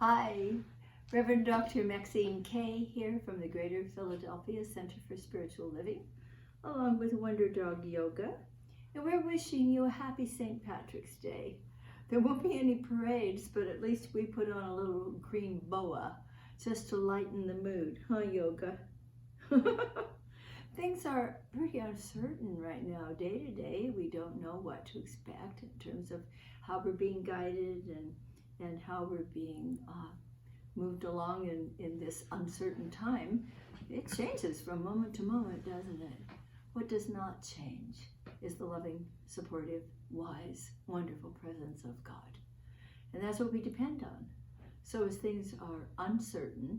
Hi, Reverend Dr. Maxine Kaye here from the Greater Philadelphia Center for Spiritual Living, along with Wonder Dog Yoga, and we're wishing you a happy St. Patrick's Day. There won't be any parades, but at least we put on a little green boa just to lighten the mood, huh, Yoga? Things are pretty uncertain right now. Day to day, we don't know what to expect in terms of how we're being guided and how we're being moved along in this uncertain time. It changes from moment to moment, doesn't it? What does not change is the loving, supportive, wise, wonderful presence of God. And that's what we depend on. So as things are uncertain,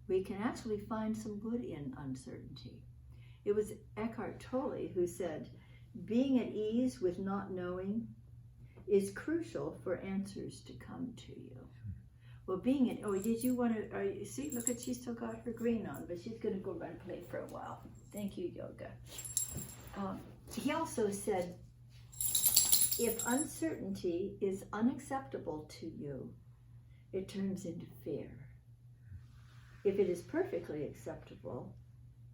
we can actually find some good in uncertainty. It was Eckhart Tolle who said, being at ease with not knowing is crucial for answers to come to you. Well, being at, did you want to, see, look at, she's still got her green on, but she's going to go run play for a while. Thank you, Yoga. He also said, if uncertainty is unacceptable to you, it turns into fear. If it is perfectly acceptable,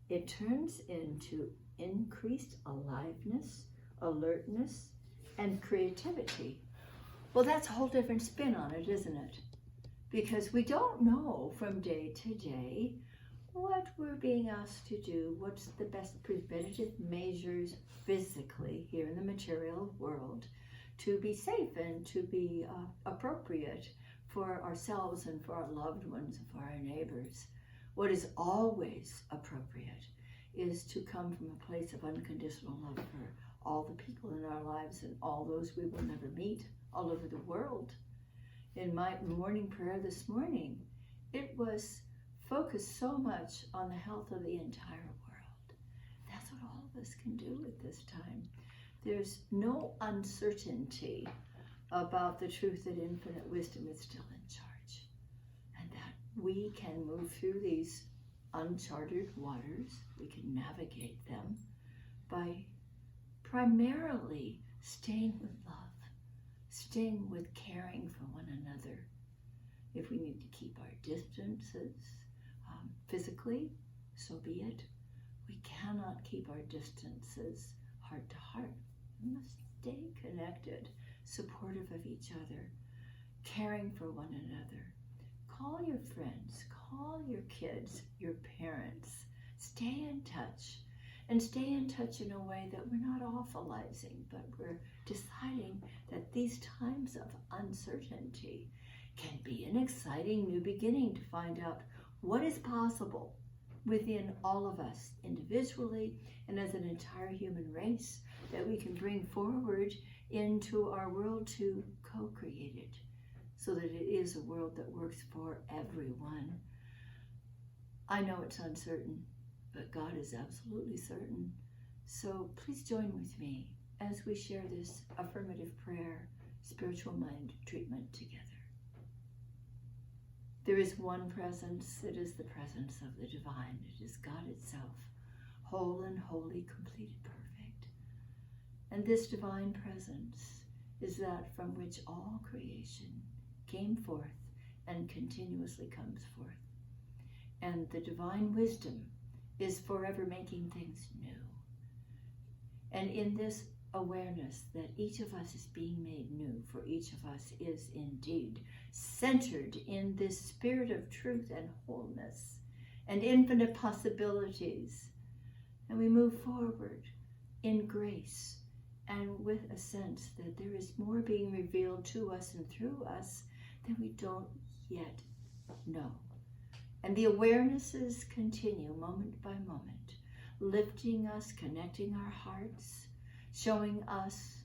it turns into increased aliveness, alertness, and creativity. Well, that's a whole different spin on it, isn't it? Because we don't know from day to day what we're being asked to do, what's the best preventative measures physically here in the material world to be safe and to be appropriate for ourselves and for our loved ones and for our neighbors. What is always appropriate is to come from a place of unconditional love for all the people in our lives and all those we will never meet all over the world. In my morning prayer this morning, it was focused so much on the health of the entire world. That's what all of us can do at this time. There's no uncertainty about the truth that infinite wisdom is still in charge, and that we can move through these uncharted waters. We can navigate them by primarily staying with love, staying with caring for one another. If we need to keep our distances physically, so be it. We cannot keep our distances heart to heart. We must stay connected, supportive of each other, caring for one another. Call your friends, call your kids, your parents. Stay in touch, and stay in touch in a way that we're not awfulizing, but we're deciding that these times of uncertainty can be an exciting new beginning to find out what is possible within all of us individually and as an entire human race that we can bring forward into our world to co-create it so that it is a world that works for everyone. I know it's uncertain, but God is absolutely certain. So please join with me as we share this affirmative prayer, spiritual mind treatment together. There is one presence. It is the presence of the divine. It is God itself, whole and holy, complete and perfect. And this divine presence is that from which all creation came forth and continuously comes forth. And the divine wisdom is forever making things new. And in this awareness that each of us is being made new, for each of us is indeed centered in this spirit of truth and wholeness and infinite possibilities. And we move forward in grace and with a sense that there is more being revealed to us and through us that we don't yet know. And the awarenesses continue moment by moment, lifting us, connecting our hearts, showing us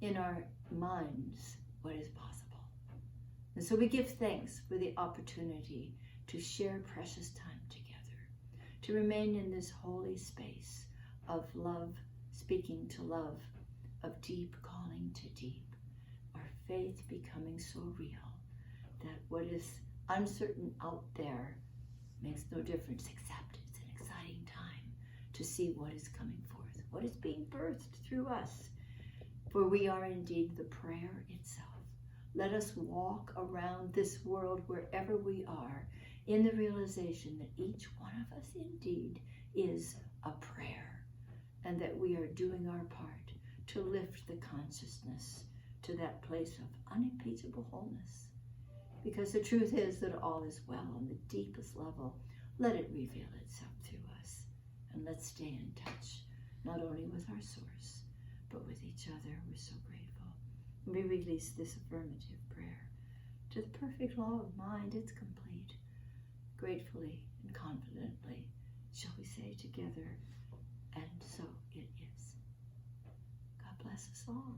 in our minds what is possible. And so we give thanks for the opportunity to share precious time together, to remain in this holy space of love, speaking to love, of deep calling to deep, our faith becoming so real that what is uncertain out there makes no difference, except it's an exciting time to see what is coming forth, what is being birthed through us. For we are indeed the prayer itself, Let us walk around this world wherever we are in the realization that each one of us indeed is a prayer, and that we are doing our part to lift the consciousness to that place of unimpeachable wholeness. Because the truth is that all is well on the deepest level. Let it reveal itself through us. And let's stay in touch, not only with our source, but with each other. We're so grateful. And we release this affirmative prayer to the perfect law of mind. It's complete. Gratefully and confidently, shall we say together, and so it is. God bless us all.